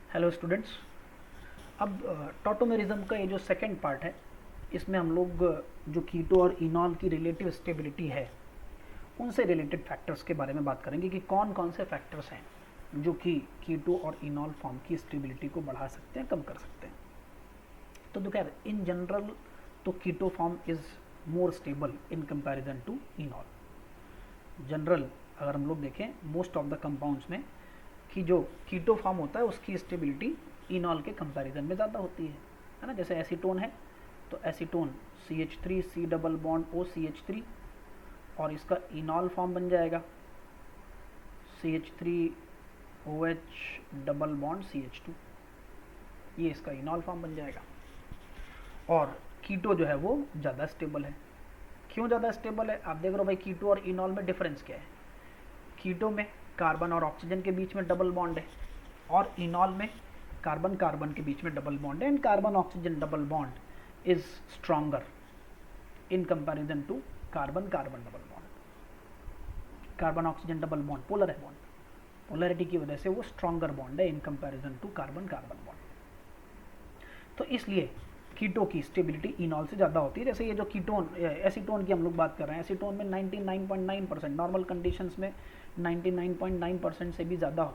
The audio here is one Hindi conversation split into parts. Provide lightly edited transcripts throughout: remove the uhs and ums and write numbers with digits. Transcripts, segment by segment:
Hello students. अब टॉटोमेरिज्म का ये जो सेकंड पार्ट है, इसमें हम लोग जो कीटो और इनॉल की रिलेटिव स्टेबिलिटी है उनसे रिलेटेड फैक्टर्स के बारे में बात करेंगे कि कौन कौन से फैक्टर्स हैं जो कि कीटो और इनॉल फॉर्म की स्टेबिलिटी को बढ़ा सकते हैं, कम कर सकते हैं। तो खैर इन जनरल तो keto form is more stable in comparison to enol. General अगर हम लोग देखें मोस्ट ऑफ द कंपाउंड्स में कि जो कीटो फॉर्म होता है उसकी स्टेबिलिटी इनॉल के कंपैरिजन में ज़्यादा होती है ना। जैसे एसीटोन है तो acetone CH3 C double bond OCH3 और इसका इनॉल फॉर्म बन जाएगा CH3OH डबल बॉन्ड CH2, ये इसका इनॉल फॉर्म बन जाएगा। और कीटो जो है वो ज़्यादा स्टेबल है। क्यों ज़्यादा स्टेबल है? आप देख रहे हो भाई, कीटो और इनॉल में डिफरेंस क्या है। कीटो में कार्बन और ऑक्सीजन के बीच में डबल बॉन्ड है और इनॉल में कार्बन कार्बन के बीच में डबल बॉन्ड है, and carbon oxygen double bond is stronger in comparison to carbon carbon double bond. Carbon oxygen double bond polar है, बॉन्ड पोलरिटी की वजह से वो स्ट्रॉन्गर बॉन्ड है in comparison to carbon carbon bond. तो इसलिए कीटो की स्टेबिलिटी इनॉल से ज़्यादा होती है। जैसे ये जो कीटोन एसीटोन की हम लोग बात कर रहे हैं, एसीटोन में 99.9% नॉर्मल कंडीशंस में 99.9% से भी ज़्यादा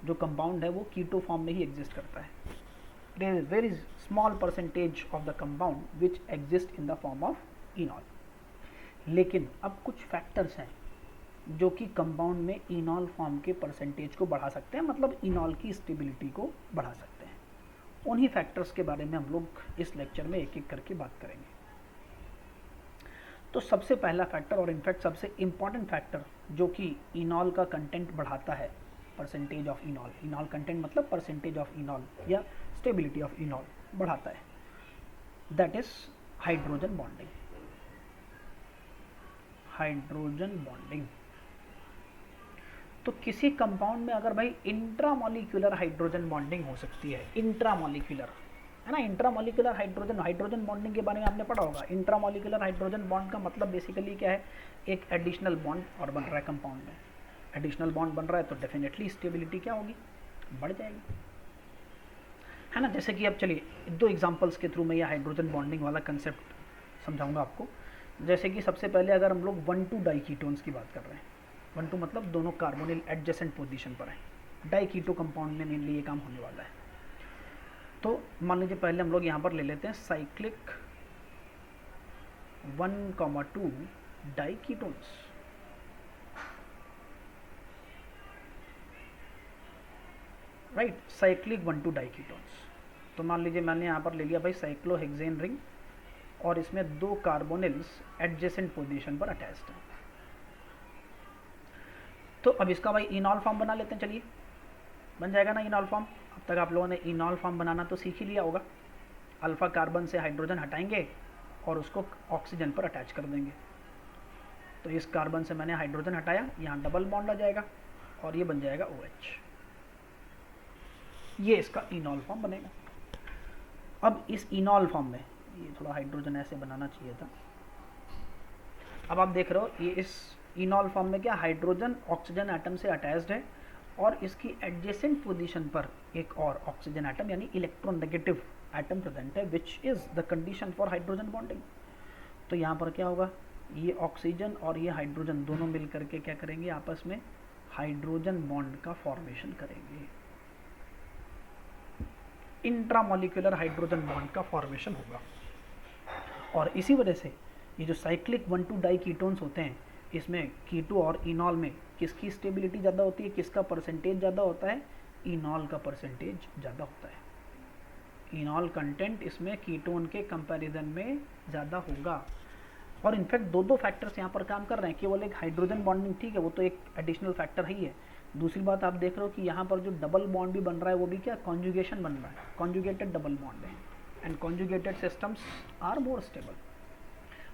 जो कंपाउंड है वो कीटो फॉर्म में ही एग्जिस्ट करता है। There is very small percentage of the compound which exist in the form of enol. लेकिन अब कुछ फैक्टर्स हैं जो कि कंपाउंड में इनॉल फॉर्म के परसेंटेज को बढ़ा सकते हैं, मतलब इनॉल की स्टेबिलिटी को बढ़ा सकते हैं। उन्हीं फैक्टर्स के बारे में हम लोग इस लेक्चर में एक एक करके बात करेंगे। तो सबसे पहला फैक्टर और इनफैक्ट सबसे इम्पॉर्टेंट फैक्टर जो कि इनॉल का कंटेंट बढ़ाता है, परसेंटेज ऑफ इनॉल, इनॉल कंटेंट मतलब परसेंटेज ऑफ इनॉल या स्टेबिलिटी ऑफ इनॉल बढ़ाता है, that is hydrogen bonding. Hydrogen bonding तो किसी कंपाउंड में अगर भाई इंट्रामॉलिक्यूलर हाइड्रोजन बॉन्डिंग हो सकती है, इंट्रामॉलिक्यूलर है ना। इंट्रामॉलिक्यूलर हाइड्रोजन बॉन्डिंग के बारे में आपने पढ़ा होगा। इंट्रामॉलिक्यूलर हाइड्रोजन बॉन्ड का मतलब बेसिकली क्या है, एक एडिशनल बॉन्ड और बन रहा है कंपाउंड में। एडिशनल बॉन्ड बन रहा है तो डेफिनेटली स्टेबिलिटी क्या होगी, बढ़ जाएगी, है ना। जैसे कि अब चलिए दो एग्जांपल्स के थ्रू मैं ये हाइड्रोजन बॉन्डिंग वाला कंसेप्ट समझाऊंगा आपको। जैसे कि सबसे पहले अगर हम लोग 1,2 डाइकीटोन्स की बात कर रहे हैं, 1,2 मतलब दोनों कार्बोनिल एडजेसेंट पोजीशन पर है। डाइकीटो कंपाउंड में मेनली ये काम होने वाला है। तो मान लीजिए पहले हम लोग यहाँ पर ले लेते हैं cyclic 1,2 diketones. Right, cyclic 1,2 diketones. तो मान लीजिए मैंने यहाँ पर ले लिया भाई साइक्लोहेक्सेन रिंग और इसमें दो कार्बोनिल्स एडजेसेंट पोजीशन पर अटैच्ड हैं। तो अब इसका भाई इनॉल फॉर्म बना लेते हैं, चलिए बन जाएगा ना इनॉल फॉर्म। अब तक आप लोगों ने इनॉल फॉर्म बनाना तो सीख ही लिया होगा। अल्फा कार्बन से हाइड्रोजन हटाएंगे और उसको ऑक्सीजन पर अटैच कर देंगे। तो इस कार्बन से मैंने हाइड्रोजन हटाया, यहाँ डबल बॉन्ड आ जाएगा और ये बन जाएगा OH। ये इसका इनॉल फॉर्म बनेगा। अब इस इनॉल फॉर्म में ये थोड़ा हाइड्रोजन ऐसे बनाना चाहिए था। अब आप देख रहे हो ये इस इनॉल फॉर्म में क्या हाइड्रोजन ऑक्सीजन एटम से अटैच्ड है और इसकी एडजेसेंट पोजीशन पर एक और ऑक्सीजन एटम यानी इलेक्ट्रोनेगेटिव एटम प्रेजेंट है, which is the condition for hydrogen bonding. तो यहाँ पर क्या होगा, ये ऑक्सीजन और ये हाइड्रोजन दोनों मिल करके क्या करेंगे, आपस में हाइड्रोजन बॉन्ड का फॉर्मेशन करेंगे। इंट्रामॉलिक्यूलर हाइड्रोजन बॉन्ड का फॉर्मेशन होगा। और इसी वजह से ये जो साइक्लिक 1,2 डाइकीटोन्स होते हैं, इसमें कीटो और इनॉल में किसकी स्टेबिलिटी ज़्यादा होती है, किसका परसेंटेज ज़्यादा होता है, इनॉल का परसेंटेज ज़्यादा होता है। इनॉल कंटेंट इसमें कीटोन के कंपैरिजन में ज़्यादा होगा। और इनफैक्ट दो फैक्टर्स यहाँ पर काम कर रहे हैं। केवल एक हाइड्रोजन बॉन्डिंग ठीक है, वो तो एक एडिशनल फैक्टर ही है। दूसरी बात आप देख रहे हो कि यहाँ पर जो डबल बॉन्ड भी बन रहा है वो भी क्या कॉन्जुगेशन बन रहा है, कॉन्जुगेटेड डबल बॉन्ड है, and conjugated systems are more stable.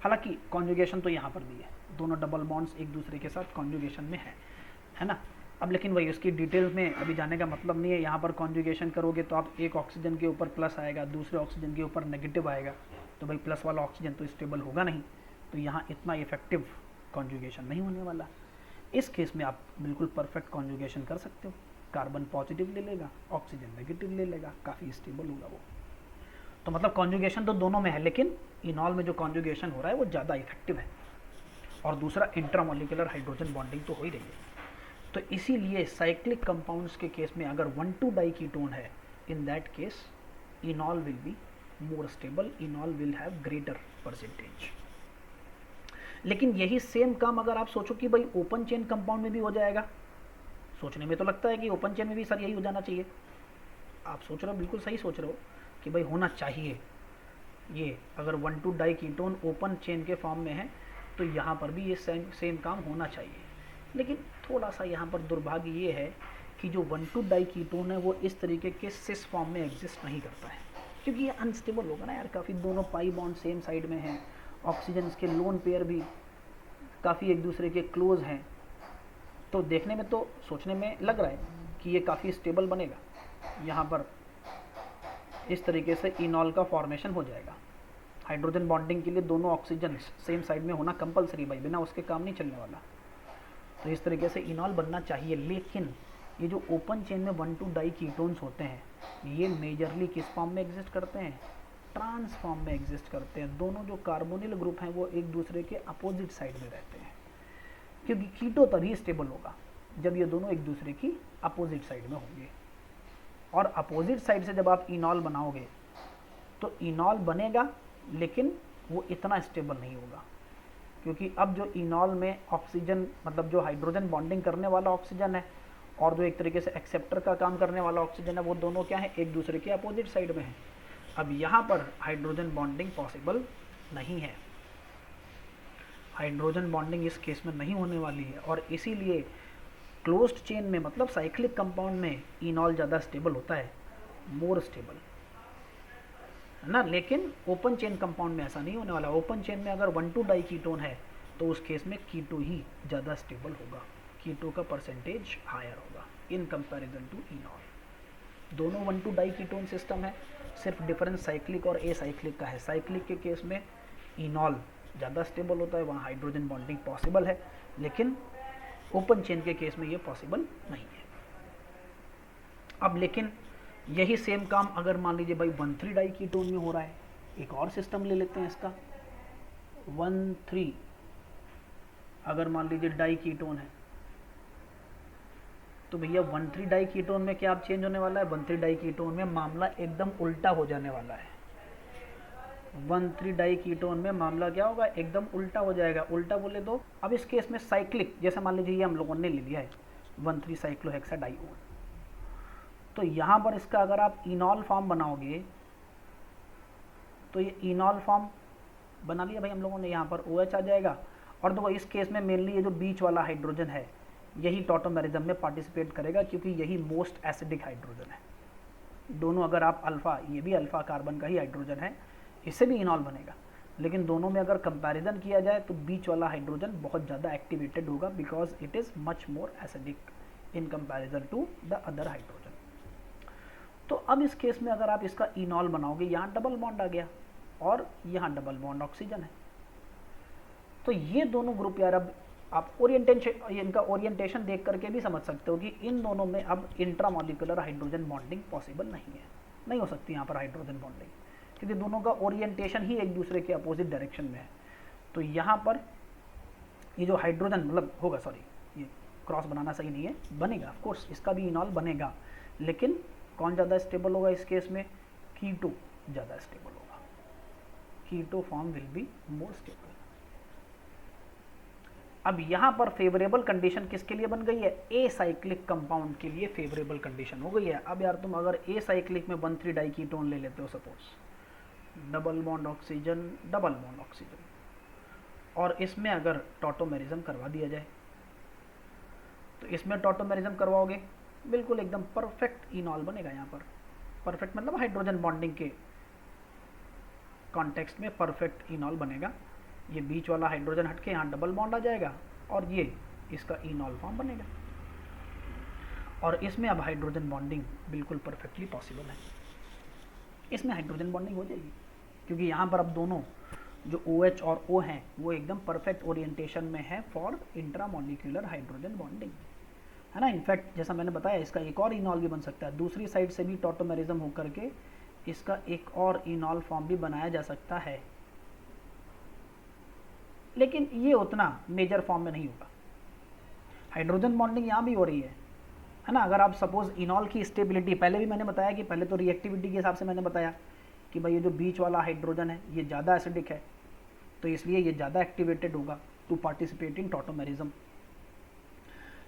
हालांकि कॉन्जुगेशन तो यहाँ पर भी है, दोनों डबल बॉन्ड्स एक दूसरे के साथ कॉन्जुगेशन में है ना। अब लेकिन वही उसकी डिटेल्स में अभी जाने का मतलब नहीं है। यहाँ पर कॉन्जुगेशन करोगे तो आप एक ऑक्सीजन के ऊपर प्लस आएगा, दूसरे ऑक्सीजन के ऊपर नेगेटिव आएगा, तो भाई प्लस वाला ऑक्सीजन तो स्टेबल होगा नहीं, तो यहाँ इतना इफेक्टिव कॉन्जुगेशन नहीं होने वाला। इस केस में आप बिल्कुल परफेक्ट कॉन्जुगेशन कर सकते हो, कार्बन पॉजिटिव ले लेगा, ऑक्सीजन नेगेटिव ले लेगा, काफ़ी स्टेबल होगा वो। तो मतलब कॉन्जुगेशन तो दोनों में है, लेकिन इनॉल में जो कॉन्जुगेशन हो रहा है वो ज़्यादा इफेक्टिव है। और दूसरा इंट्रामोलिकुलर हाइड्रोजन बॉन्डिंग तो हो ही रही है। तो इसीलिए साइक्लिक कंपाउंड्स के केस में अगर 1,2-डाई कीटोन है, in that case इनॉल will be more stable, इनॉल will have greater percentage. लेकिन यही सेम काम अगर आप सोचो कि भाई ओपन चेन कंपाउंड में भी हो जाएगा, सोचने में तो लगता है कि ओपन चेन में भी सर यही हो जाना चाहिए। आप सोच रहे हो, बिल्कुल सही सोच रहे हो कि भाई होना चाहिए ये, अगर 1,2-डाई कीटोन ओपन चेन के फॉर्म में है तो यहाँ पर भी ये सेम काम होना चाहिए। लेकिन थोड़ा सा यहाँ पर दुर्भाग्य ये है कि जो 1,2-डाई कीटोन है वो इस तरीके के सिस फॉर्म में एग्जिस्ट नहीं करता है, क्योंकि ये अनस्टेबल होगा ना यार, काफ़ी दोनों पाई बॉन्ड सेम साइड में हैं, ऑक्सीजन के लोन पेयर भी काफ़ी एक दूसरे के क्लोज हैं। तो देखने में तो सोचने में लग रहा है कि ये काफ़ी स्टेबल बनेगा, यहाँ पर इस तरीके से इनॉल का फॉर्मेशन हो जाएगा। हाइड्रोजन बॉन्डिंग के लिए दोनों ऑक्सीजन सेम साइड में होना कंपलसरी भाई, बिना उसके काम नहीं चलने वाला। तो इस तरीके से इनॉल बनना चाहिए। लेकिन ये जो ओपन चेन में 1,2-डाई कीटोन्स होते हैं ये मेजरली किस फॉर्म में एग्जिस्ट करते हैं? ट्रांस फॉर्म में एग्जिस्ट करते हैं। दोनों जो कार्बोनिल ग्रुप हैं वो एक दूसरे के अपोजिट साइड में रहते हैं, क्योंकि कीटो तभी स्टेबल होगा जब ये दोनों एक दूसरे की अपोजिट साइड में होंगे। और अपोजिट साइड से जब आप इनॉल बनाओगे तो इनॉल बनेगा, लेकिन वो इतना स्टेबल नहीं होगा, क्योंकि अब जो इनॉल में ऑक्सीजन मतलब जो हाइड्रोजन बॉन्डिंग करने वाला ऑक्सीजन है और जो एक तरीके से एक्सेप्टर का काम करने वाला ऑक्सीजन है, वो दोनों क्या है? एक दूसरे के अपोजिट साइड में है। अब यहाँ पर हाइड्रोजन बॉन्डिंग पॉसिबल नहीं है, हाइड्रोजन बॉन्डिंग इस केस में नहीं होने वाली है। और इसीलिए क्लोज्ड चेन में मतलब साइक्लिक कंपाउंड में इनॉल ज़्यादा स्टेबल होता है, मोर स्टेबल है ना। लेकिन ओपन चेन कंपाउंड में ऐसा नहीं होने वाला। ओपन चेन में अगर 1,2-डाई कीटोन है तो उस केस में कीटो ही ज़्यादा स्टेबल होगा, कीटो का परसेंटेज हायर होगा इन कंपैरिजन टू इनॉल। दोनों 1,2-डाई कीटोन सिस्टम है, सिर्फ डिफरेंस साइक्लिक और एसाइक्लिक का है। साइक्लिक के केस में इनॉल ज़्यादा स्टेबल होता है, वहाँ हाइड्रोजन बॉन्डिंग पॉसिबल है, लेकिन ओपन चेन के केस में ये पॉसिबल नहीं है। अब लेकिन यही सेम काम अगर मान लीजिए भाई 1,3-डाई कीटोन में हो रहा है, एक और सिस्टम ले लेते हैं इसका। 1,3 अगर मान लीजिए डाई कीटोन है तो भैया 1,3-डाई कीटोन में क्या अब चेंज होने वाला है? 1,3-डाई कीटोन में मामला एकदम उल्टा हो जाने वाला है। 1,3-डाई कीटोन में मामला क्या होगा? एकदम उल्टा हो जाएगा। उल्टा बोले तो अब इस केस में साइक्लिक, जैसे मान लीजिए ये हम लोगों ने ले लिया है 1,3 साइक्लोहेक्साडाइओन, तो यहाँ पर इसका अगर आप इनॉल फॉर्म बनाओगे तो ये इनॉल फॉर्म बना लिया भाई हम लोगों ने, यहाँ पर OH आ जाएगा। और देखो इस केस में मेनली ये जो बीच वाला हाइड्रोजन है यही टॉटोमेरिज्म में पार्टिसिपेट करेगा, क्योंकि यही मोस्ट एसिडिक हाइड्रोजन है। दोनों अगर आप अल्फ़ा, ये भी अल्फ़ा कार्बन का ही हाइड्रोजन है, इससे भी इनॉल बनेगा, लेकिन दोनों में अगर कंपैरिजन किया जाए तो बीच वाला हाइड्रोजन बहुत ज़्यादा एक्टिवेटेड होगा, because it is much more acidic in comparison to the other hydrogen. तो अब इस केस में अगर आप इसका इनॉल बनाओगे, यहाँ डबल बॉन्ड आ गया और यहाँ डबल बॉन्ड ऑक्सीजन है, तो ये दोनों ग्रुप यार अब आप ओरिएंटेशन, इनका ओरिएंटेशन देख करके भी समझ सकते हो कि इन दोनों में अब इंट्रामॉलिक्यूलर हाइड्रोजन बॉन्डिंग पॉसिबल नहीं है, नहीं हो सकती यहाँ पर हाइड्रोजन बॉन्डिंग, क्योंकि दोनों का ओरिएंटेशन ही एक दूसरे के अपोजिट डायरेक्शन में है। तो यहाँ पर ये जो हाइड्रोजन मतलब होगा, सॉरी ये क्रॉस बनाना सही नहीं है, बनेगा ऑफ कोर्स इसका भी इनॉल बनेगा, लेकिन कौन ज़्यादा स्टेबल होगा इस केस में? कीटो ज़्यादा स्टेबल होगा, keto form will be more stable. अब यहाँ पर फेवरेबल कंडीशन किसके लिए बन गई है? ए साइक्लिक कंपाउंड के लिए फेवरेबल कंडीशन हो गई है। अब यार तुम अगर ए साइक्लिक में 1,3-डाई कीटोन ले लेते हो, suppose double bond oxygen double bond oxygen, और इसमें अगर टॉटोमेरिज्म करवा दिया जाए, तो इसमें टॉटोमेरिज्म करवाओगे बिल्कुल एकदम परफेक्ट इनॉल बनेगा। यहाँ पर परफेक्ट मतलब हाइड्रोजन बॉन्डिंग के कॉन्टेक्स्ट में परफेक्ट इनॉल बनेगा। ये बीच वाला हाइड्रोजन हटके यहाँ डबल बॉन्ड आ जाएगा और ये इसका इनॉल फॉर्म बनेगा, और इसमें अब हाइड्रोजन बॉन्डिंग बिल्कुल परफेक्टली पॉसिबल है। इसमें हाइड्रोजन बॉन्डिंग हो जाएगी, क्योंकि यहाँ पर अब दोनों जो OH और O हैं वो एकदम परफेक्ट ओरिएंटेशन में है फॉर इंट्रामोलिकुलर हाइड्रोजन बॉन्डिंग, है ना। इनफैक्ट जैसा मैंने बताया इसका एक और इनॉल भी बन सकता है, दूसरी साइड से भी टॉटोमेरिज्म होकर के इसका एक और इनॉल फॉर्म भी बनाया जा सकता है, लेकिन ये उतना मेजर फॉर्म में नहीं होगा। हाइड्रोजन बॉन्डिंग यहाँ भी हो रही है ना। अगर आप सपोज इनॉल की स्टेबिलिटी, पहले भी मैंने बताया कि पहले तो रिएक्टिविटी के हिसाब से मैंने बताया कि भाई ये जो बीच वाला हाइड्रोजन है ये ज़्यादा एसिडिक है, तो इसलिए ये ज़्यादा एक्टिवेटेड होगा टू पार्टिसिपेट इन टॉटोमेरिज्म।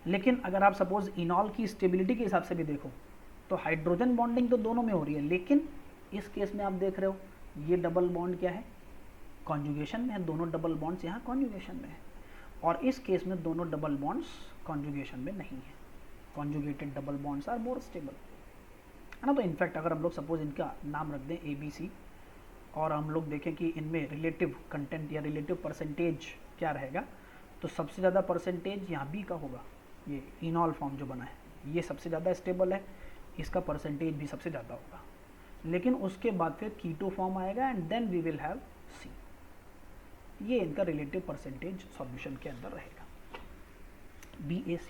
लेकिन अगर आप सपोज इनॉल की स्टेबिलिटी के हिसाब से भी देखो तो हाइड्रोजन बॉन्डिंग तो दोनों में हो रही है, लेकिन इस केस में आप देख रहे हो ये डबल बॉन्ड क्या है, कॉन्जुगेशन में है, दोनों डबल बॉन्ड्स यहाँ कॉन्जुगेशन में है, और इस केस में दोनों डबल बॉन्ड्स कॉन्जुगेशन में नहीं है। Conjugated double bonds are more stable, है ना। तो इनफैक्ट अगर हम लोग सपोज इनका नाम रख दें ABC और हम लोग देखें कि इनमें रिलेटिव कंटेंट या रिलेटिव परसेंटेज क्या रहेगा, तो सबसे ज़्यादा परसेंटेज यहाँ B का होगा। ये इनॉल फॉर्म जो बना है ये सबसे ज़्यादा स्टेबल है, इसका परसेंटेज भी सबसे ज़्यादा होगा। लेकिन उसके बाद फिर कीटो फॉर्म आएगा and then we will have C। ये इनका रिलेटिव परसेंटेज सॉल्यूशन के अंदर रहेगा BAC,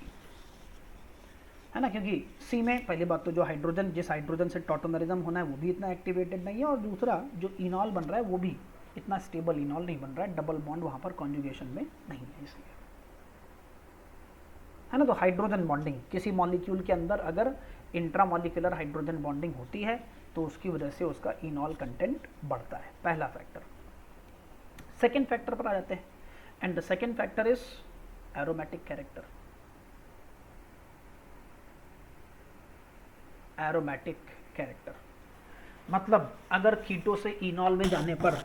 है ना। क्योंकि C में पहली बात तो जो हाइड्रोजन, जिस हाइड्रोजन से टॉटोमेरिज्म होना है वो भी इतना एक्टिवेटेड नहीं है, और दूसरा जो इनॉल बन रहा है वो भी इतना स्टेबल इनॉल नहीं बन रहा है, डबल बॉन्ड वहाँ पर कॉन्जुगेशन में नहीं है इसलिए, है ना। तो हाइड्रोजन बॉन्डिंग किसी मॉलिक्यूल के अंदर अगर इंट्रामॉलिक्यूलर हाइड्रोजन बॉन्डिंग होती है तो उसकी वजह से उसका इनॉल कंटेंट बढ़ता है, पहला फैक्टर। सेकेंड फैक्टर पर आ जाते हैं, and the second factor is aromatic character. Aromatic character मतलब अगर कीटो से इनॉल में जाने पर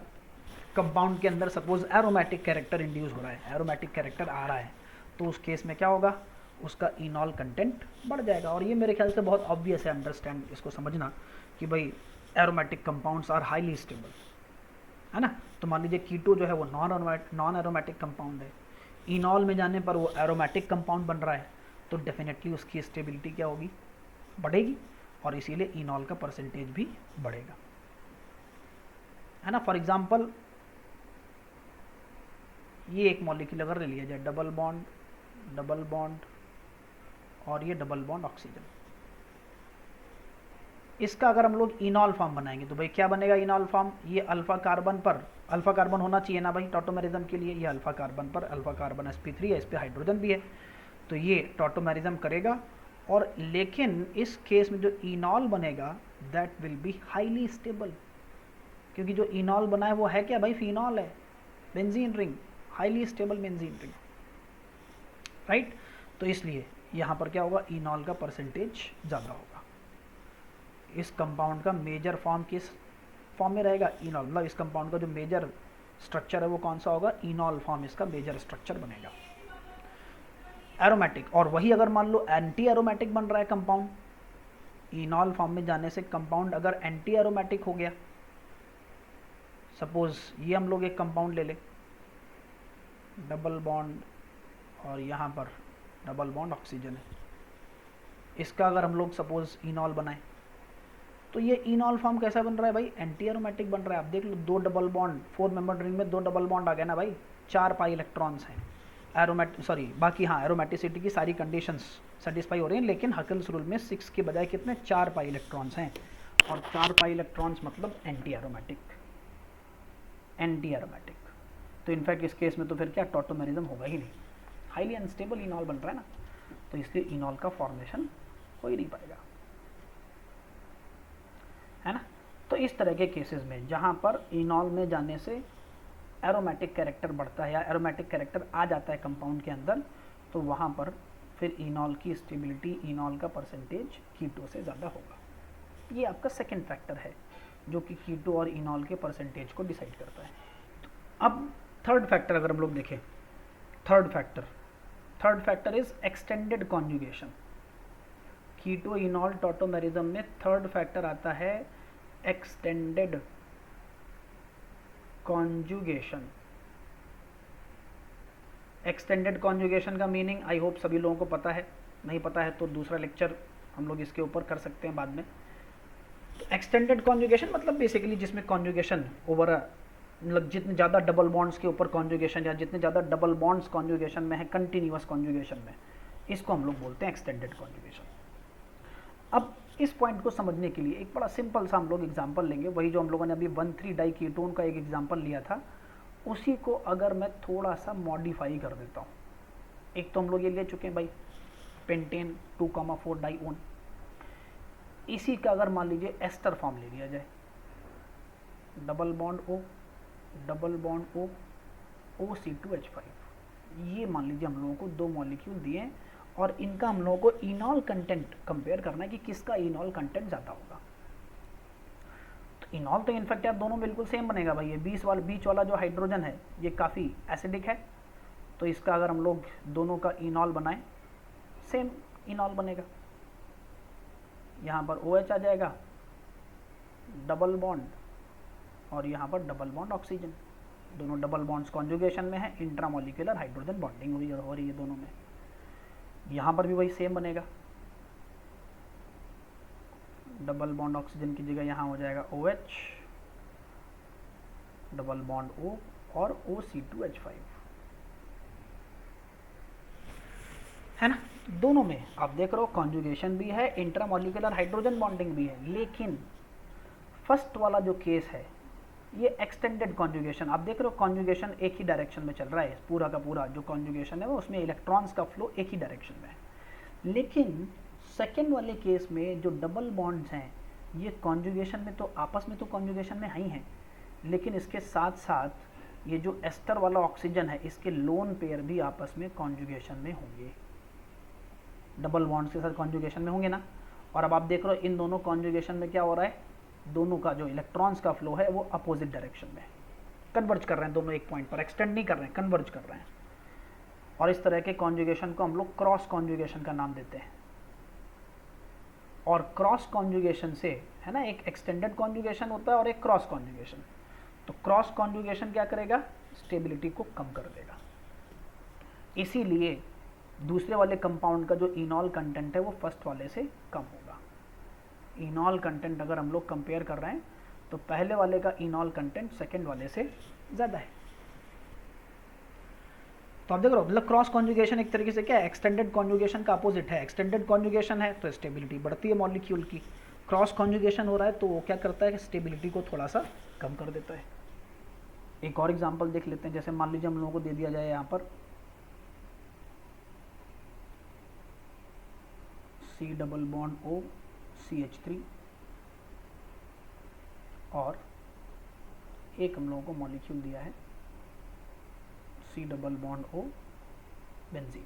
कंपाउंड के अंदर सपोज एरोमेटिक कैरेक्टर इंड्यूस हो रहा है, एरोमेटिक कैरेक्टर आ रहा है, तो उस केस में क्या होगा, उसका इनॉल कंटेंट बढ़ जाएगा। और ये मेरे ख्याल से बहुत ऑब्वियस है, अंडरस्टैंड इसको समझना कि भाई aromatic compounds are highly stable, है ना। तो मान लीजिए कीटो जो है वो नॉन एरोमेटिक कंपाउंड है, इनॉल में जाने पर वो एरोमेटिक कंपाउंड बन रहा है, तो डेफिनेटली उसकी स्टेबिलिटी क्या होगी, बढ़ेगी, और इसीलिए इनॉल का परसेंटेज भी बढ़ेगा, है ना। फॉर एग्जांपल ये एक मॉलिक्यूल अगर ले लिया जाए, डबल बॉन्ड और ये डबल बॉन्ड ऑक्सीजन, इसका अगर हम लोग इनॉल फॉर्म बनाएंगे तो भाई क्या बनेगा इनॉल फॉर्म, ये अल्फा कार्बन होना चाहिए ना भाई टॉटोमेरिज्म के लिए, ये अल्फा कार्बन पर अल्फा कार्बन sp3 है, इस पर हाइड्रोजन भी है, तो ये टॉटोमेरिज्म करेगा। और लेकिन इस केस में जो इनॉल बनेगा that will be highly stable, क्योंकि जो इनॉल बना है वो है क्या भाई, फिनॉल है, benzene ring, highly stable benzene ring, right. तो इसलिए यहाँ पर क्या होगा, इनॉल का परसेंटेज ज़्यादा होगा। इस कंपाउंड का मेजर फॉर्म किस फॉर्म में रहेगा, इनॉल, मतलब इस कंपाउंड का जो मेजर स्ट्रक्चर है वो कौन सा होगा, इनॉल फॉर्म इसका मेजर स्ट्रक्चर बनेगा, एरोमेटिक। और वही अगर मान लो एंटी एरोमेटिक बन रहा है कंपाउंड, इनॉल फॉर्म में जाने से कंपाउंड अगर एंटी एरोमेटिक हो गया, सपोज ये हम लोग एक कंपाउंड ले लें, डबल बॉन्ड और यहाँ पर डबल बॉन्ड ऑक्सीजन है, इसका अगर हम लोग सपोज इनॉल बनाएं तो ये इनॉल फॉर्म कैसा बन रहा है भाई, एंटी एरोमेटिक बन रहा है। आप देख लो, दो डबल बॉन्ड, 4 मेंबर रिंग में 2 डबल बॉन्ड आ गया ना भाई, 4 पाई इलेक्ट्रॉन्स हैं, बाकी हाँ एरोमेटिसिटी की सारी कंडीशंस सेटिस्फाई हो रही हैं, लेकिन हकल्स रूल में 6 के बजाय कितने 4 पाई इलेक्ट्रॉन्स हैं, और 4 पाई इलेक्ट्रॉन्स मतलब एंटी एरोमेटिक। तो इनफैक्ट इस केस में तो फिर क्या टॉटोमेरिज्म होगा ही नहीं, हाईली अनस्टेबल इनॉल बन रहा है ना, तो इसलिए इनॉल का फॉर्मेशन हो ही नहीं पाएगा, है ना। तो इस तरह के केसेस में जहाँ पर इनॉल में जाने से एरोमेटिक कैरेक्टर बढ़ता है या एरोमेटिक कैरेक्टर आ जाता है कंपाउंड के अंदर, तो वहाँ पर फिर इनॉल की स्टेबिलिटी, इनॉल का परसेंटेज कीटो से ज़्यादा होगा। ये आपका सेकंड फैक्टर है जो कि कीटो और इनॉल के परसेंटेज को डिसाइड करता है। अब थर्ड फैक्टर अगर हम लोग देखें, third factor is extended conjugation. Keto enol tautomerism में थर्ड फैक्टर आता है एक्सटेंडेड कॉन्जुगेशन। एक्सटेंडेड कॉन्जुगेशन का मीनिंग आई होप सभी लोगों को पता है, नहीं पता है तो दूसरा लेक्चर हम लोग इसके ऊपर कर सकते हैं बाद में। तो एक्सटेंडेड कॉन्जुगेशन मतलब बेसिकली जिसमें कॉन्जुगेशन ओवर अ मतलब जितने ज़्यादा डबल बॉन्ड्स के ऊपर कॉन्जुगेशन या जितने ज़्यादा डबल बॉन्ड्स कॉन्जुगेशन में है, कंटिन्यूअस कॉन्जुगेशन में, इसको हम लोग बोलते हैं एक्सटेंडेड कॉन्जुगेशन। अब इस पॉइंट को समझने के लिए एक बड़ा सिंपल सा हम लोग एग्जांपल लेंगे, वही जो हम लोगों ने अभी 1,3 डाई कीटोन का एक एग्जांपल लिया था, उसी को अगर मैं थोड़ा सा मॉडिफाई कर देता हूँ। एक तो हम लोग ये ले चुके हैं भाई पेंटेन 2,4 डाईओन, इसी का अगर मान लीजिए एस्टर फॉर्म ले लिया जाए, double bond O, double bond O, OC2H5, ये मान लीजिए हम लोगों को दो मॉलिक्यूल दिए हैं और इनका हम लोगों को इनॉल कंटेंट कंपेयर करना है कि किसका इनॉल कंटेंट ज़्यादा होगा। तो इनॉल तो इनफैक्ट यार दोनों बिल्कुल सेम बनेगा भाई। ये बीच वाला जो हाइड्रोजन है ये काफ़ी एसिडिक है, तो इसका अगर हम लोग दोनों का इनॉल बनाएं, सेम इनॉल बनेगा। यहाँ पर OH आ जाएगा, डबल बॉन्ड, और यहाँ पर डबल बॉन्ड ऑक्सीजन, दोनों डबल बॉन्ड्स कॉन्जुगेशन में है, इंट्रामोलिकुलर हाइड्रोजन बॉन्डिंग हो रही है दोनों में। यहाँ पर भी वही सेम बनेगा, डबल बॉन्ड ऑक्सीजन की जगह यहाँ हो जाएगा OH, डबल बॉन्ड O और OC2H5, है ना। दोनों में आप देख रहे हो कॉन्जुगेशन भी है, इंट्रामोलिकुलर हाइड्रोजन बॉन्डिंग भी है, लेकिन फर्स्ट वाला जो केस है ये एक्सटेंडेड कॉन्जुगेशन, आप देख रहे हो कॉन्जुगेशन एक ही डायरेक्शन में चल रहा है, पूरा का पूरा जो कॉन्जुगेशन है वो उसमें इलेक्ट्रॉन्स का फ्लो एक ही डायरेक्शन में है। लेकिन सेकेंड वाले केस में जो डबल बॉन्ड्स हैं ये कॉन्जुगेशन में तो आपस में तो कॉन्जुगेशन में ही हैं, लेकिन इसके साथ साथ ये जो एस्टर वाला ऑक्सीजन है इसके लोन पेयर भी आपस में कॉन्जुगेशन में होंगे, डबल बॉन्ड्स के साथ कॉन्जुगेशन में होंगे ना। और अब आप देख रहे हो इन दोनों कॉन्जुगेशन में क्या हो रहा है, दोनों का जो इलेक्ट्रॉन्स का फ्लो है वो अपोजिट डायरेक्शन में कन्वर्ज कर रहे हैं, दोनों एक पॉइंट पर एक्सटेंड नहीं कर रहे हैं, कन्वर्ज कर रहे हैं। और इस तरह के कॉन्जुगेशन को हम लोग क्रॉस कॉन्जुगेशन का नाम देते हैं। और क्रॉस कॉन्जुगेशन से, है ना, एक एक्सटेंडेड कॉन्जुगेशन होता है और एक क्रॉस कॉन्जुगेशन। तो क्रॉस कॉन्जुगेशन क्या करेगा, स्टेबिलिटी को कम कर देगा। इसीलिए दूसरे वाले कंपाउंड का जो इनॉल कंटेंट है वो फर्स्ट वाले से कम होगा। इनॉल कंटेंट अगर हम लोग कंपेयर कर रहे हैं तो पहले वाले का इनॉल कंटेंट सेकेंड वाले से ज़्यादा है। तो आप देख रहे हो, मतलब क्रॉस कॉन्जुगेशन एक तरीके से क्या है, एक्सटेंडेड कॉन्जुगेशन का अपोजिट है। एक्सटेंडेड कॉन्जुगेशन है तो स्टेबिलिटी बढ़ती है मॉलिक्यूल की, क्रॉस कॉन्जुगेशन हो रहा है तो वो क्या करता है, स्टेबिलिटी को थोड़ा सा कम कर देता है। एक और एग्जाम्पल देख लेते हैं, जैसे मान लीजिए हम लोगों को दे दिया जाए यहाँ पर C double bond O CH3 और एक हम लोगों को मॉलिक्यूल दिया है C double bond O benzene.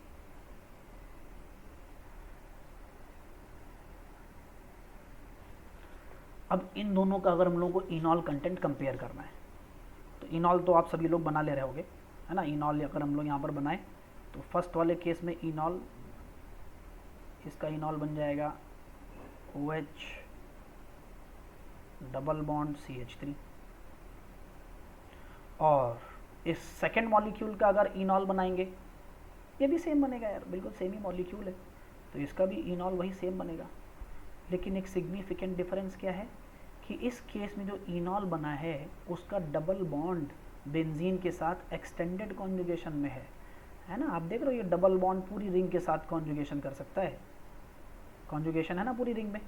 अब इन दोनों का अगर हम लोगों को इनॉल कंटेंट कंपेयर करना है तो इनॉल तो आप सभी लोग बना ले रहे होगे, है ना। इनॉल अगर हम लोग यहाँ पर बनाएं तो फर्स्ट वाले केस में इनॉल, इसका इनॉल बन जाएगा OH डबल बॉन्ड CH3, और इस सेकेंड मॉलिक्यूल का अगर इनॉल बनाएंगे ये भी सेम बनेगा यार, बिल्कुल सेम ही मॉलिक्यूल है तो इसका भी इनॉल वही सेम बनेगा। लेकिन एक सिग्निफिकेंट डिफरेंस क्या है कि इस केस में जो इनॉल बना है उसका डबल बॉन्ड बेंजीन के साथ एक्सटेंडेड कॉन्जुगेशन में है ना। आप देख रहे हो ये डबल बॉन्ड पूरी रिंग के साथ कॉन्जुगेशन कर सकता है, कॉन्जुगेशन है ना पूरी रिंग में।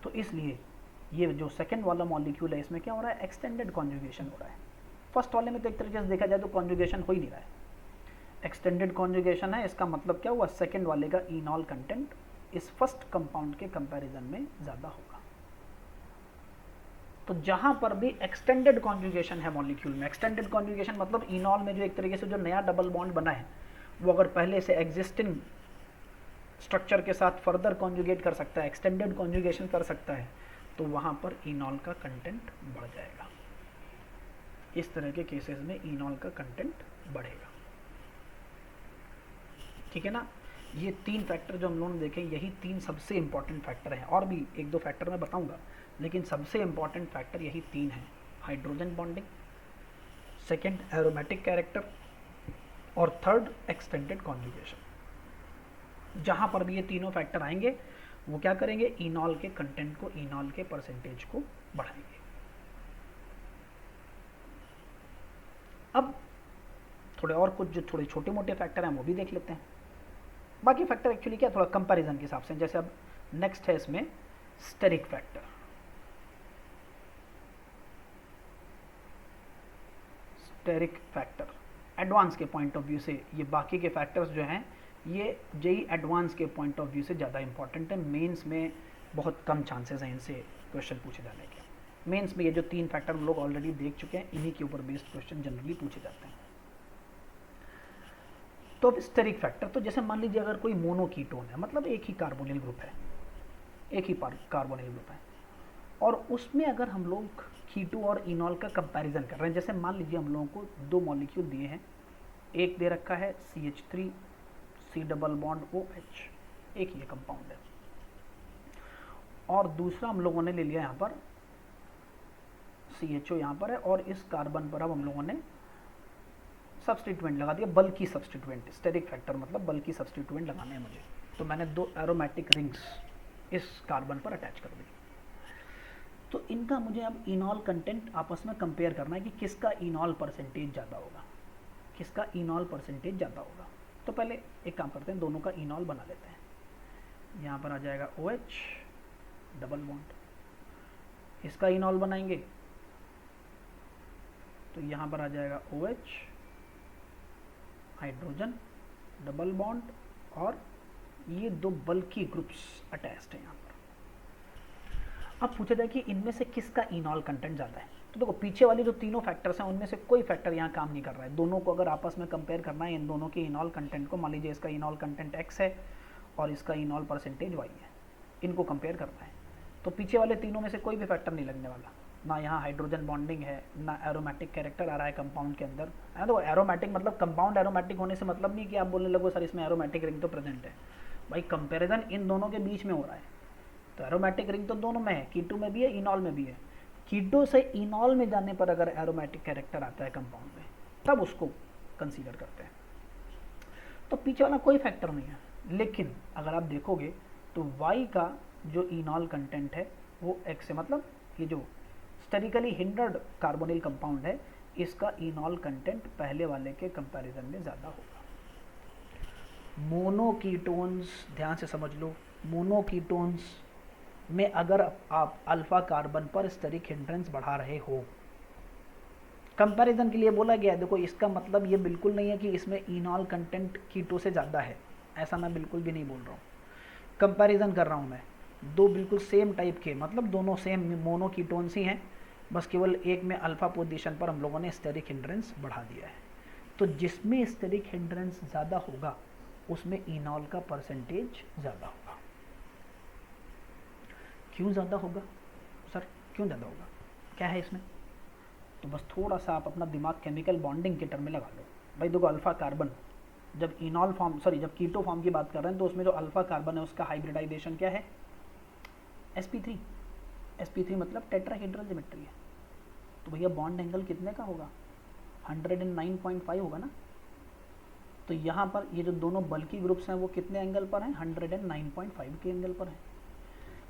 तो इसलिए ये जो सेकंड वाला मॉलिक्यूल है इसमें क्या हो रहा है, एक्सटेंडेड कॉन्जुगेशन हो रहा है। फर्स्ट वाले में तो एक तरीके से देखा जाए तो कॉन्जुगेशन हो ही नहीं रहा है, एक्सटेंडेड कॉन्जुगेशन है। इसका मतलब क्या हुआ, सेकंड वाले का इनॉल कंटेंट इस फर्स्ट कंपाउंड के कंपैरिजन में ज़्यादा होगा। तो जहां पर भी एक्सटेंडेड कॉन्जुगेशन है मॉलिक्यूल में, एक्सटेंडेड कॉन्जुगेशन मतलब इनॉल में जो एक तरीके से जो नया डबल बॉन्ड बना है वो अगर पहले से एग्जिस्टिंग स्ट्रक्चर के साथ फर्दर कॉन्जुगेट कर सकता है, एक्सटेंडेड कॉन्जुगेशन कर सकता है, तो वहाँ पर इनॉल का कंटेंट बढ़ जाएगा। इस तरह के केसेस में इनॉल का कंटेंट बढ़ेगा, ठीक है ना। ये तीन फैक्टर जो हम लोगों ने देखे, यही तीन सबसे इंपॉर्टेंट फैक्टर हैं। और भी एक दो फैक्टर मैं बताऊंगा, लेकिन सबसे इंपॉर्टेंट फैक्टर यही तीन हैं, hydrogen bonding, second aromatic character, और थर्ड एक्सटेंडेड कॉन्जुगेशन। जहाँ पर भी ये तीनों फैक्टर आएंगे वो क्या करेंगे, इनॉल के कंटेंट को, इनॉल के परसेंटेज को बढ़ाएंगे। थोड़े और कुछ जो थोड़े छोटे मोटे फैक्टर हैं वो भी देख लेते हैं। बाकी फैक्टर एक्चुअली क्या थोड़ा कंपैरिजन के हिसाब से, जैसे अब नेक्स्ट है इसमें steric factor. Steric factor advance के पॉइंट ऑफ व्यू से, ये बाकी के फैक्टर्स जो हैं ये जेई एडवांस के पॉइंट ऑफ व्यू से ज़्यादा इंपॉर्टेंट है। मेंस में बहुत कम चांसेस हैं इनसे क्वेश्चन पूछे जाने के। मेंस में ये जो 3 फैक्टर हम लोग ऑलरेडी देख चुके हैं, इन्हीं के ऊपर बेस्ड क्वेश्चन जनरली पूछे जाते हैं। तो अब स्टेरिक फैक्टर, तो जैसे मान लीजिए अगर कोई मोनोकीटोन है, मतलब एक ही कार्बोनिल ग्रुप है, एक ही कार्बोनिल ग्रुप है, और उसमें अगर हम लोग कीटो और इनॉल का कंपैरिजन कर रहे हैं, जैसे मान लीजिए हम लोगों को 2 मॉलिक्यूल दिए हैं, एक दे रखा है CH3 C double bond OH, एक ये कंपाउंड है, और दूसरा हम लोगों ने ले लिया यहाँ पर CHO यहाँ पर है, और इस कार्बन पर अब हम लोगों ने सब्स्टिट्यूएंट लगा दिया, बल्कि सब्स्टिट्यूएंट। स्टेरिक फैक्टर मतलब बल्कि सब्स्टिट्यूएंट लगाने हैं मुझे, तो मैंने 2 एरोमेटिक रिंग्स इस कार्बन पर अटैच कर दी। तो इनका मुझे अब इनॉल कंटेंट आपस में कंपेयर करना है कि किसका इनॉल परसेंटेज ज़्यादा होगा, किसका इनॉल परसेंटेज ज़्यादा होगा। तो पहले एक काम करते हैं, दोनों का इनॉल बना लेते हैं। यहाँ पर आ जाएगा OH डबल बॉन्ड, इसका इनॉल बनाएंगे तो यहाँ पर आ जाएगा OH हाइड्रोजन डबल बॉन्ड, और ये 2 बल्कि ग्रुप्स अटैच्ड हैं यहाँ पर। अब पूछा जाए कि इनमें से किसका इनॉल कंटेंट ज़्यादा है, तो देखो पीछे वाली जो तीनों फैक्टर्स हैं उनमें से कोई फैक्टर यहाँ काम नहीं कर रहा है। दोनों को अगर आपस में कंपेयर करना है, इन दोनों के इनॉल कंटेंट को, मान लीजिए इसका इनॉल कंटेंट X है और इसका इनॉल परसेंटेज Y है, इनको कंपेयर करना है, तो पीछे वाले तीनों में से कोई भी फैक्टर नहीं लगने वाला। ना यहाँ हाइड्रोजन बॉन्डिंग है, ना एरोमेटिक कैरेक्टर आ रहा है कंपाउंड के अंदर। तो एरोमेटिक मतलब कंपाउंड एरोमेटिक होने से मतलब नहीं कि आप बोलने लगो सर इसमें एरोमेटिक रिंग तो प्रेजेंट है। भाई कंपैरिजन इन दोनों के बीच में हो रहा है, तो एरोमेटिक रिंग तो दोनों में है, कीटो में भी है, इनॉल में भी है। कीटो से इनॉल में जाने पर अगर एरोमेटिक कैरेक्टर आता है कंपाउंड में, तब उसको कंसीडर करते हैं। तो पीछे वाला कोई फैक्टर नहीं है, लेकिन अगर आप देखोगे तो Y का जो इनॉल कंटेंट है वो X है, मतलब ये जो स्टेरिकली हिंडर्ड कार्बोनिल कंपाउंड है, इसका इनॉल कंटेंट पहले वाले के कंपैरिजन में ज़्यादा होगा। मोनोकीटोन्स ध्यान से समझ लो, मोनोकीटोन्स में अगर आप अल्फा कार्बन पर स्टेरिक हिंड्रेंस बढ़ा रहे हो, कंपैरिजन के लिए बोला गया है, देखो इसका मतलब ये बिल्कुल नहीं है कि इसमें इनॉल कंटेंट कीटो से ज़्यादा है, ऐसा मैं बिल्कुल भी नहीं बोल रहा हूँ। कंपैरिजन कर रहा हूँ मैं, 2 बिल्कुल सेम टाइप के, मतलब दोनों सेम मोनोकीटोन्स ही हैं, बस केवल एक में अल्फा पोजीशन पर हम लोगों ने स्टेरिक हिंड्रेंस बढ़ा दिया है। तो जिसमें स्टेरिक हिंड्रेंस ज़्यादा होगा उसमें इनॉल का परसेंटेज ज़्यादा होगा। क्यों ज़्यादा होगा सर, क्यों ज़्यादा होगा, क्या है इसमें? तो बस थोड़ा सा आप अपना दिमाग केमिकल बॉन्डिंग के टर्म में लगा लो। भाई देखो अल्फा कार्बन जब इनॉल फॉर्म जब कीटो फॉर्म की बात कर रहे हैं, तो उसमें जो अल्फा कार्बन है उसका हाइब्रिडाइजेशन क्या है? sp3। sp3 मतलब टेट्राहेड्रल ज्योमेट्री है, तो भैया बॉन्ड एंगल कितने का होगा? 109.5 होगा ना। तो यहाँ पर ये जो दोनों बल्कि ग्रुप्स हैं वो कितने एंगल पर हैं? 109.5 के एंगल पर हैं।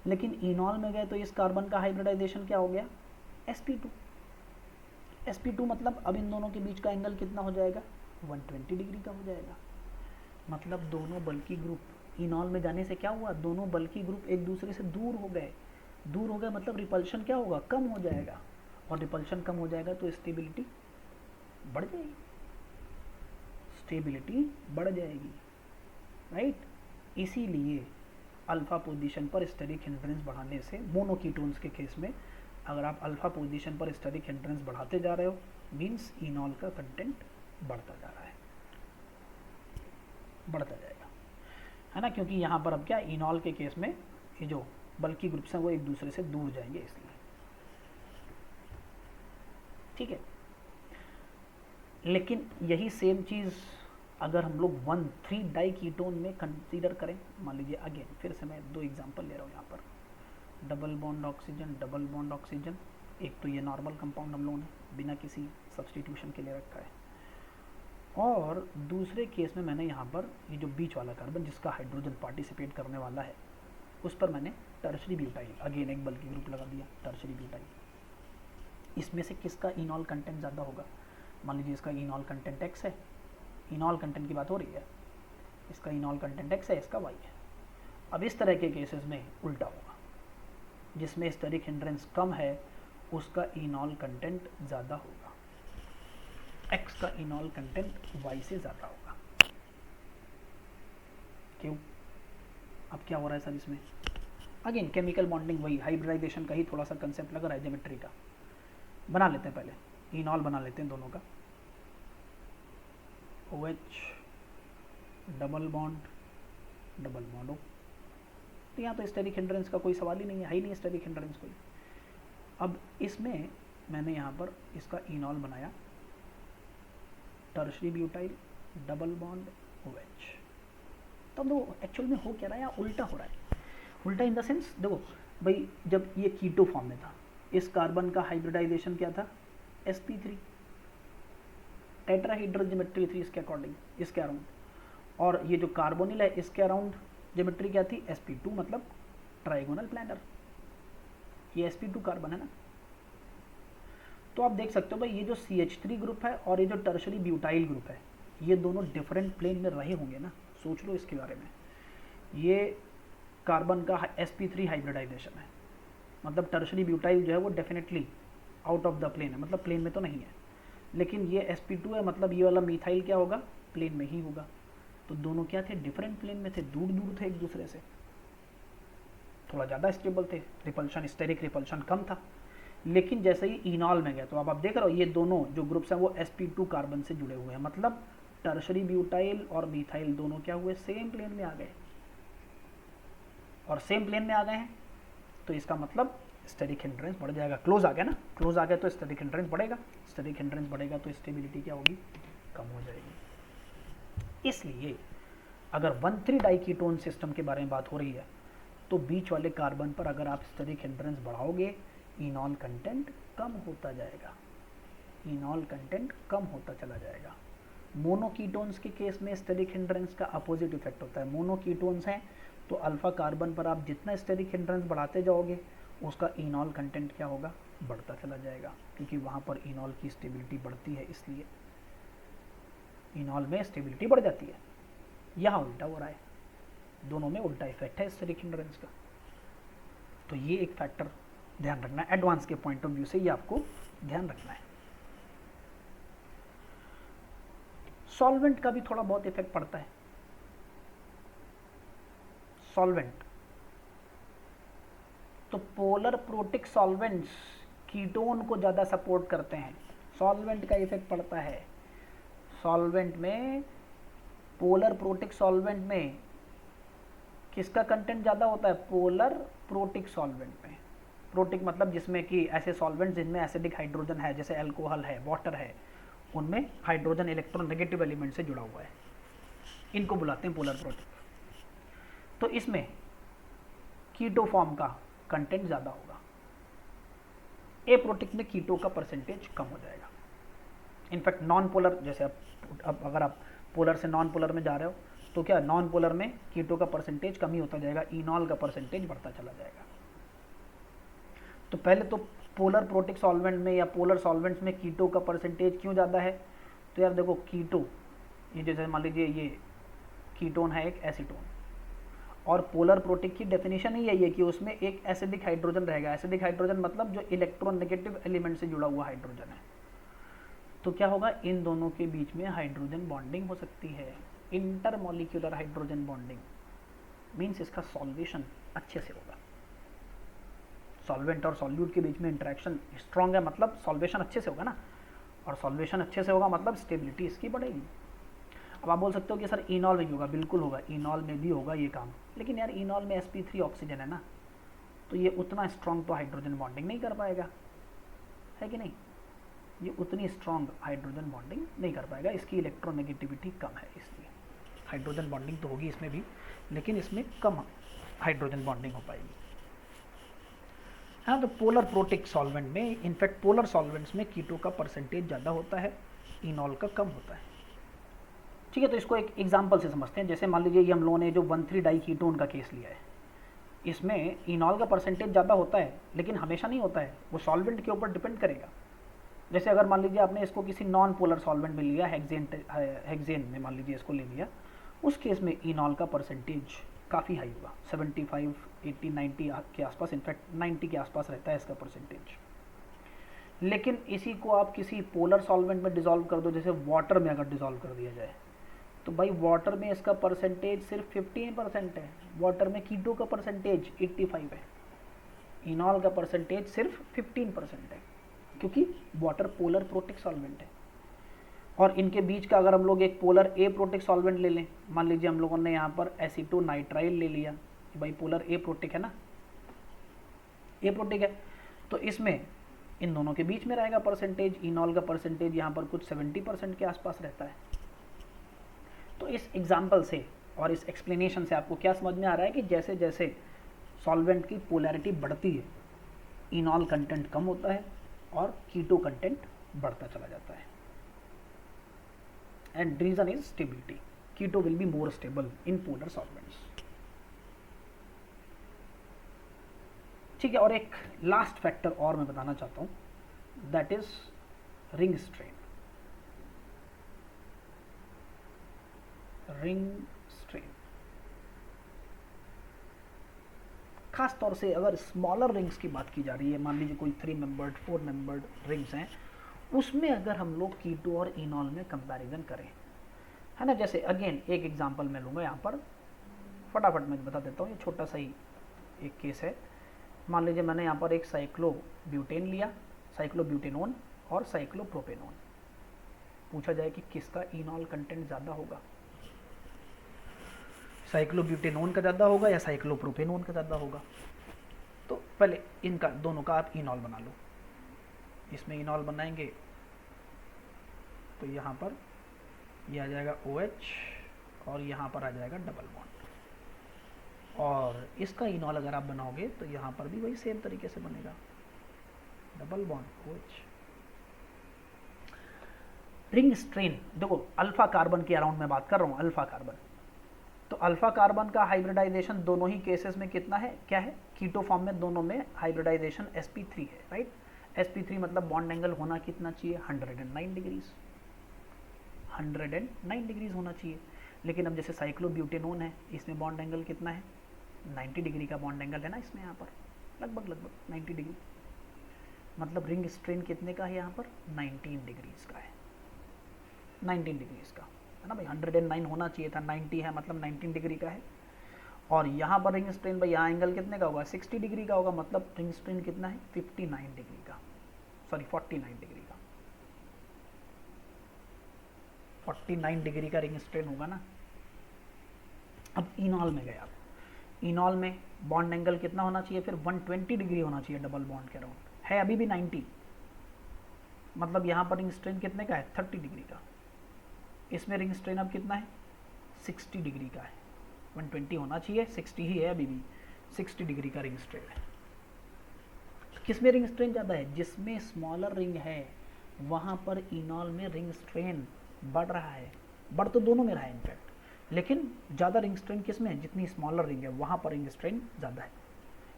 लेकिन इनॉल में गए तो इस कार्बन का हाइब्रिडाइजेशन क्या हो गया? sp2। sp2 मतलब अब इन दोनों के बीच का एंगल कितना हो जाएगा? 120 डिग्री का हो जाएगा। मतलब दोनों बल्कि ग्रुप इनॉल में जाने से क्या हुआ? दोनों बल्कि ग्रुप एक दूसरे से दूर हो गए। दूर हो गए मतलब रिपल्शन क्या होगा? कम हो जाएगा, और रिपल्शन कम हो जाएगा तो स्टेबिलिटी बढ़ जाएगी, स्टेबिलिटी बढ़ जाएगी, राइट। इसीलिए अल्फा पोजीशन पर स्टेरिक हिंड्रेंस बढ़ाने से, मोनोकीटोन्स के केस में अगर आप अल्फा पोजीशन पर स्टेरिक हिंड्रेंस बढ़ाते जा रहे हो, मीन्स इनॉल का कंटेंट बढ़ता जा रहा है, बढ़ता जाएगा, है ना। क्योंकि यहाँ पर अब क्या, इनॉल के केस में ये जो बल्कि ग्रुप्स हैं वो एक दूसरे से दूर जाएंगे, इसलिए, ठीक है। लेकिन यही सेम चीज़ अगर हम लोग 1,3 डाई कीटोन में कंसीडर करें, मान लीजिए अगेन फिर से मैं 2 एग्जांपल ले रहा हूँ यहाँ पर, double bond oxygen, double bond oxygen. एक तो ये नॉर्मल कंपाउंड हम लोगों ने बिना किसी सब्सटीट्यूशन के ले रखा है, और दूसरे केस में मैंने यहाँ पर ये जो बीच वाला कार्बन जिसका हाइड्रोजन पार्टिसिपेट करने वाला है, उस पर मैंने टर्शरी ब्यूटाइल, अगेन एक बल्कि ग्रुप लगा दिया, टर्शरी ब्यूटाइल। इसमें से किसका इनॉल कंटेंट ज़्यादा होगा? मान लीजिए इसका इनॉल कंटेंट X है इनॉल कंटेंट की बात हो रही है, इसका इनॉल कंटेंट x है, इसका y है। अब इस तरह के केसेस में उल्टा होगा, जिसमें स्टेरिक हिंड्रेंस कम है उसका इनॉल कंटेंट ज़्यादा होगा, x का इनॉल कंटेंट y से ज़्यादा होगा। क्यों? अब क्या हो रहा है सर इसमें? अगेन केमिकल बॉन्डिंग वही, हाइब्रिडाइजेशन का ही थोड़ा सा कंसेप्ट लग रहा है, ज्योमेट्री का। बना लेते हैं पहले, इनॉल बना लेते हैं दोनों का, OH डबल बॉन्ड O। तो यहाँ तो स्टेरिक हिंड्रेंस का कोई सवाल ही नहीं है ही नहीं स्टेरिक हिंड्रेंस कोई। अब इसमें मैंने यहाँ पर इसका इनॉल बनाया, tertiary butyl double bond OH। तब देखो एक्चुअल में हो क्या रहा है, यहाँ उल्टा हो रहा है। उल्टा इन द सेंस, देखो भाई जब ये कीटो फॉर्म में था, इस कार्बन का हाइब्रिडाइजेशन क्या था, sp3, टेट्राहीड्रल ज्योमेट्री थी इसके अकॉर्डिंग, इसके अराउंड। और ये जो कार्बोनिल है इसके अराउंड ज्योमेट्री क्या थी, sp2, मतलब ट्राइगोनल प्लानर। ये sp2 कार्बन है ना। तो आप देख सकते हो भाई ये जो CH3 ग्रुप है और ये जो टर्शरी ब्यूटाइल ग्रुप है, ये दोनों डिफरेंट प्लेन में रहे होंगे ना। सोच लो इसके बारे में। ये कार्बन का sp3 हाइब्रिडाइजेशन है, मतलब टर्शरी ब्यूटाइल जो है वो definitely out of the plane है, मतलब प्लेन में तो नहीं है। लेकिन ये sp2 है, मतलब ये वाला मिथाइल क्या होगा, प्लेन में ही होगा। तो दोनों क्या थे, डिफरेंट प्लेन में थे, दूर दूर थे एक दूसरे से, थोड़ा ज़्यादा स्टेबल थे, रिपल्शन, स्टेरिक रिपल्शन कम था। लेकिन जैसे ही इनॉल में गए तो अब आप देख रहे हो ये दोनों जो ग्रुप्स हैं वो sp2 कार्बन से जुड़े हुए हैं, मतलब टर्शरी ब्यूटाइल और मिथाइल दोनों क्या हुए, सेम प्लेन में आ गए। और सेम प्लेन में आ गए हैं तो इसका मतलब स्टेरिक हिंड्रेंस बढ़ जाएगा। क्लोज आ गया ना, क्लोज आ गया तो स्टेरिक हिंड्रेंस बढ़ेगा, स्टेरिक हिंड्रेंस बढ़ेगा तो स्टेबिलिटी क्या होगी, कम हो जाएगी। इसलिए अगर 1,3 डाइकीटोन सिस्टम के बारे में बात हो रही है तो बीच वाले कार्बन पर अगर आप स्टेरिक हिंड्रेंस बढ़ाओगे, इनॉल कंटेंट कम होता जाएगा, इनॉल कंटेंट कम होता चला जाएगा। मोनोकीटोन्स के केस में स्टेरिक हिंड्रेंस का अपोजिट इफेक्ट होता है। मोनोकीटोन्स हैं तो अल्फा कार्बन पर आप जितना स्टेरिक हिंड्रेंस बढ़ाते जाओगे उसका इनॉल कंटेंट क्या होगा, बढ़ता चला जाएगा, क्योंकि वहाँ पर इनॉल की स्टेबिलिटी बढ़ती है, इसलिए इनॉल में स्टेबिलिटी बढ़ जाती है। यहाँ उल्टा हो रहा है, दोनों में उल्टा इफेक्ट है स्टेरिक हिंड्रेंस का। तो ये एक फैक्टर ध्यान रखना है, एडवांस के पॉइंट ऑफ व्यू से ये आपको ध्यान रखना है। सॉल्वेंट का भी थोड़ा बहुत इफेक्ट पड़ता है। सॉल्वेंट तो पोलर प्रोटिक सॉल्वेंट्स कीटोन को ज़्यादा सपोर्ट करते हैं, सॉल्वेंट का इफेक्ट पड़ता है। सॉल्वेंट में, पोलर प्रोटिक सॉल्वेंट में किसका कंटेंट ज़्यादा होता है, पोलर प्रोटिक सॉल्वेंट में। प्रोटिक मतलब जिसमें कि ऐसे सॉल्वेंट जिनमें एसिडिक हाइड्रोजन है, जैसे अल्कोहल है, वाटर है, उनमें हाइड्रोजन इलेक्ट्रोनेगेटिव एलिमेंट से जुड़ा हुआ है, इनको बुलाते हैं पोलर प्रोटिक। तो इसमें कीटो फॉर्म का कंटेंट ज़्यादा होगा, ए प्रोटिक में कीटो का परसेंटेज कम हो जाएगा। इनफैक्ट नॉन पोलर, जैसे अब अगर आप पोलर से नॉन पोलर में जा रहे हो तो क्या नॉन पोलर में कीटो का परसेंटेज कम ही होता जाएगा, इनॉल का परसेंटेज बढ़ता चला जाएगा। तो पहले तो पोलर प्रोटिक सॉल्वेंट में या पोलर सॉल्वेंट्स में कीटो का परसेंटेज क्यों ज़्यादा है, तो यार देखो कीटो, ये जैसे मान लीजिए ये कीटोन है एक एसीटोन, और पोलर प्रोटिक की डेफिनेशन ही यही है कि उसमें एक एसिडिक हाइड्रोजन रहेगा। एसिडिक हाइड्रोजन मतलब जो इलेक्ट्रोनेगेटिव एलिमेंट से जुड़ा हुआ हाइड्रोजन है। तो क्या होगा, इन दोनों के बीच में हाइड्रोजन बॉन्डिंग हो सकती है, इंटरमॉलिक्यूलर हाइड्रोजन बॉन्डिंग, मीन्स इसका सॉल्वेशन अच्छे से होगा। सॉल्वेंट और सॉल्यूट के बीच में इंटरेक्शन स्ट्रॉन्ग है, मतलब सॉल्वेशन अच्छे से होगा ना, और सॉल्वेशन अच्छे से होगा मतलब स्टेबिलिटी इसकी बढ़ेगी। अब आप बोल सकते हो कि सर इनॉल में भी होगा, बिल्कुल होगा, इनॉल में भी होगा ये काम, लेकिन यार इनॉल में sp3 ऑक्सीजन है ना, तो ये उतना स्ट्रॉन्ग तो हाइड्रोजन बॉन्डिंग नहीं कर पाएगा, है कि नहीं, ये उतनी स्ट्रॉन्ग हाइड्रोजन बॉन्डिंग नहीं कर पाएगा, इसकी इलेक्ट्रोनेगेटिविटी कम है, इसलिए हाइड्रोजन बॉन्डिंग तो होगी इसमें भी, लेकिन इसमें कम हाइड्रोजन बॉन्डिंग हो पाएगी। हाँ, तो पोलर प्रोटिक सॉल्वेंट में, इनफैक्ट पोलर सॉल्वेंट्स में कीटो का परसेंटेज ज़्यादा होता है, इनॉल का कम होता है। ठीक है, तो इसको एक एग्जांपल से समझते हैं। जैसे मान लीजिए ये हम लोगों ने जो 1,3 डाइकीटोन का केस लिया है, इसमें इनॉल का परसेंटेज ज़्यादा होता है, लेकिन हमेशा नहीं होता है, वो सॉल्वेंट के ऊपर डिपेंड करेगा। जैसे अगर मान लीजिए आपने इसको किसी नॉन पोलर सॉल्वेंट में लिया, हेक्सेन में मान लीजिए इसको ले लिया, उस केस में इनॉल का परसेंटेज काफ़ी हाई होगा, 75, 80, 90 के आसपास, इनफैक्ट 90 के आसपास रहता है इसका परसेंटेज। लेकिन इसी को आप किसी पोलर सॉल्वेंट में डिज़ोल्व कर दो, जैसे वाटर में अगर डिज़ोल्व कर दिया जाए, तो भाई वाटर में इसका परसेंटेज सिर्फ 15% है, वाटर में कीटो का परसेंटेज 85 है, इनॉल का परसेंटेज सिर्फ 15% है, क्योंकि वाटर पोलर प्रोटिक सॉल्वेंट है। और इनके बीच का अगर हम लोग एक पोलर ए प्रोटिक सॉल्वेंट ले लें, मान लीजिए हम लोगों ने यहाँ पर एसीटोनाइट्राइल ले लिया, भाई पोलर ए प्रोटिक है ना, ए प्रोटिक है, तो इसमें इन दोनों के बीच में रहेगा परसेंटेज, इनॉल का परसेंटेज यहाँ पर कुछ 70% के आसपास रहता है। तो इस एग्जाम्पल से और इस एक्सप्लेनेशन से आपको क्या समझ में आ रहा है कि जैसे जैसे सॉल्वेंट की पोलैरिटी बढ़ती है, इनॉल कंटेंट कम होता है और कीटो कंटेंट बढ़ता चला जाता है। And reason is stability, keto will be more stable in polar solvents. ठीक है, और एक लास्ट फैक्टर और मैं बताना चाहता हूं, that is ring strain. Ring strain खास तौर से अगर स्मॉलर रिंग्स की बात की जा रही है, मान लीजिए कोई 3 मेंबर्ड 4 मेंबर्ड रिंग्स हैं, उसमें अगर हम लोग कीटो और इनॉल में कंपैरिजन करें, है ना, जैसे अगेन एक एग्जांपल मैं लूँगा यहाँ पर, फटाफट मैं बता देता हूँ, ये छोटा सा ही एक केस है। मान लीजिए मैंने यहाँ पर एक साइक्लोब्यूटेन लिया, साइक्लोब्यूटेनोन और साइक्लोप्रोपेनोन, पूछा जाए कि किसका इनॉल कंटेंट ज़्यादा होगा, साइक्लोब्यूटेनोन का ज़्यादा होगा या साइक्लोप्रोपेनोन का ज़्यादा होगा। तो पहले इनका दोनों का आप इनॉल बना लो, इसमें इनॉल बनाएंगे तो यहाँ पर यह आ जाएगा OH और यहाँ पर आ जाएगा डबल बॉन्ड, और इसका इनॉल अगर आप बनाओगे तो यहाँ पर भी वही सेम तरीके से बनेगा, double bond OH। Ring strain देखो, अल्फा कार्बन के अराउंड मैं बात कर रहा हूँ, अल्फा कार्बन, तो अल्फा कार्बन का हाइब्रिडाइजेशन दोनों ही केसेस में कितना है, क्या है, कीटो फॉर्म में दोनों में हाइब्रिडाइजेशन sp3 है, राइट। sp3 मतलब बॉन्ड एंगल होना कितना चाहिए, 109 डिग्रीज, 109 डिग्रीज होना चाहिए। लेकिन अब जैसे साइक्लोब्यूटेनोन है, इसमें बॉन्ड एंगल कितना है, 90 डिग्री का बॉन्ड एंगल है ना इसमें, यहाँ पर लगभग 90 डिग्री, मतलब रिंग स्ट्रेन कितने का है यहाँ पर, 19 डिग्रीज का है, 19 डिग्रीज का है ना भाई, 109 होना चाहिए था, 90 है मतलब 19 डिग्री का है। और यहाँ पर रिंग स्ट्रेन भाई, यहाँ एंगल कितने का होगा, 60 डिग्री का होगा, मतलब रिंग स्ट्रेन कितना है, 59 डिग्री का, सॉरी 49 डिग्री का, 49 डिग्री का रिंग स्ट्रेन होगा ना। अब इनॉल में गया, इनॉल में बॉन्ड एंगल कितना होना चाहिए, फिर 120 डिग्री होना चाहिए डबल बॉन्ड के अराउंड, है अभी भी 90, मतलब यहाँ पर रिंग स्ट्रेन कितने का है, 30 डिग्री का। इसमें रिंग स्ट्रेन अब कितना है, 60 डिग्री का है, 120 होना चाहिए, 60 ही है अभी भी, 60 डिग्री का रिंग स्ट्रेन है। किस में रिंग स्ट्रेन ज़्यादा है, जिसमें स्मॉलर रिंग है वहाँ पर इनॉल में रिंग स्ट्रेन बढ़ रहा है, बढ़ तो दोनों में रहा है इनफैक्ट, लेकिन ज़्यादा रिंग स्ट्रेन किस में है, जितनी स्मॉलर रिंग है वहाँ पर रिंग स्ट्रेन ज़्यादा है।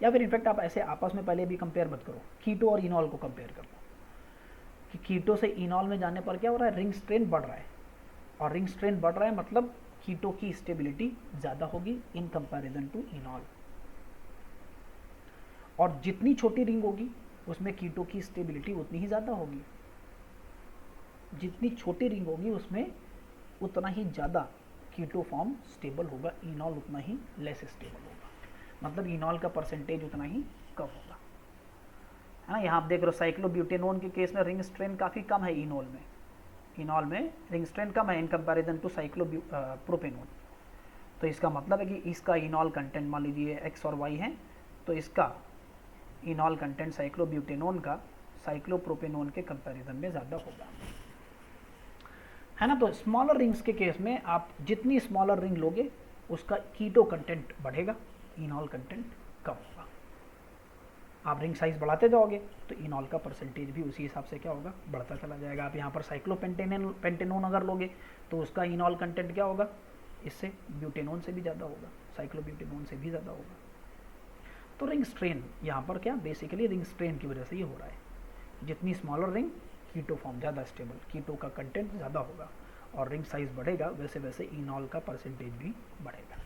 या फिर इनफैक्ट आप ऐसे आपस में पहले भी कंपेयर मत करो, कीटो और इनॉल को कंपेयर कर लो कि कीटो से इनॉल में जाने पर क्या हो रहा है, रिंग स्ट्रेन बढ़ रहा है, और रिंग स्ट्रेन बढ़ रहा है मतलब कीटो की स्टेबिलिटी ज़्यादा होगी इन कंपैरिजन टू इनॉल। और जितनी छोटी रिंग होगी उसमें कीटो की स्टेबिलिटी उतनी ही ज़्यादा होगी, जितनी छोटी रिंग होगी उसमें उतना ही ज़्यादा कीटो फॉर्म स्टेबल होगा, इनॉल उतना ही लेस स्टेबल होगा, मतलब इनॉल का परसेंटेज उतना ही कम होगा, है ना। यहाँ आप देख रहे हो साइक्लोब्यूटेनोन के केस में रिंग स्ट्रेन काफ़ी कम है, इनॉल में रिंग स्ट्रेन कम है इन कंपैरिजन टू साइक्लोप्रोपेनोन। तो इसका मतलब है कि इसका इनॉल कंटेंट मान लीजिए X और Y है, तो इसका इनॉल कंटेंट साइक्लोब्यूटेनोन का साइक्लोप्रोपेनोन के कंपैरिजन में ज़्यादा होगा, है ना। तो स्मॉलर रिंग्स के केस में आप जितनी स्मॉलर रिंग लोगे उसका कीटो कंटेंट बढ़ेगा, इनॉल कंटेंट कम होगा। आप रिंग साइज बढ़ाते जाओगे तो इनॉल का परसेंटेज भी उसी हिसाब से क्या होगा, बढ़ता चला जाएगा। आप यहाँ पर साइक्लोपेंटेनोन अगर लोगे तो उसका इनॉल कंटेंट क्या होगा, इससे ब्यूटेनोन से भी ज़्यादा होगा, साइक्लोब्यूटेनोन से भी ज़्यादा होगा। तो रिंग स्ट्रेन यहाँ पर क्या, बेसिकली रिंग स्ट्रेन की वजह से ये हो रहा है, जितनी स्मॉलर रिंग कीटो फॉर्म ज़्यादा स्टेबल, कीटो का कंटेंट ज़्यादा होगा और रिंग साइज बढ़ेगा, वैसे वैसे इनॉल का परसेंटेज भी बढ़ेगा।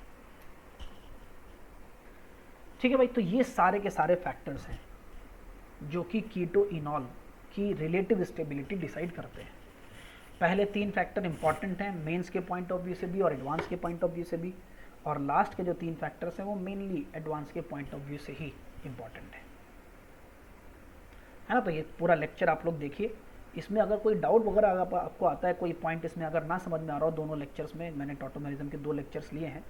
ठीक है भाई, तो ये सारे के सारे फैक्टर्स हैं जो कि कीटो इनॉल की रिलेटिव स्टेबिलिटी डिसाइड करते हैं। पहले 3 फैक्टर इंपॉर्टेंट हैं मेंस के पॉइंट ऑफ व्यू से भी और एडवांस के पॉइंट ऑफ व्यू से भी, और लास्ट के जो 3 फैक्टर्स हैं वो मेनली एडवांस के पॉइंट ऑफ व्यू से ही इंपॉर्टेंट है ना। तो ये पूरा लेक्चर आप लोग देखिए, इसमें अगर कोई डाउट वगैरह अगर आपको आता है, कोई पॉइंट इसमें अगर ना समझ में आ रहा हो, दोनों लेक्चर्स में मैंने टॉटोमेरिज्म के 2 लेक्चर्स लिए हैं,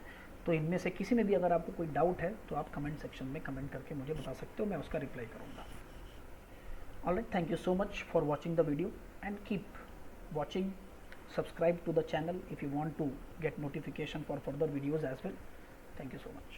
तो इनमें से किसी में भी अगर आपको कोई डाउट है तो आप कमेंट सेक्शन में कमेंट करके मुझे बता सकते हो, मैं उसका रिप्लाई करूँगा। Alright, thank you so much for watching the video and keep watching. Subscribe to the channel if you want to get notification for further videos as well. Thank you so much.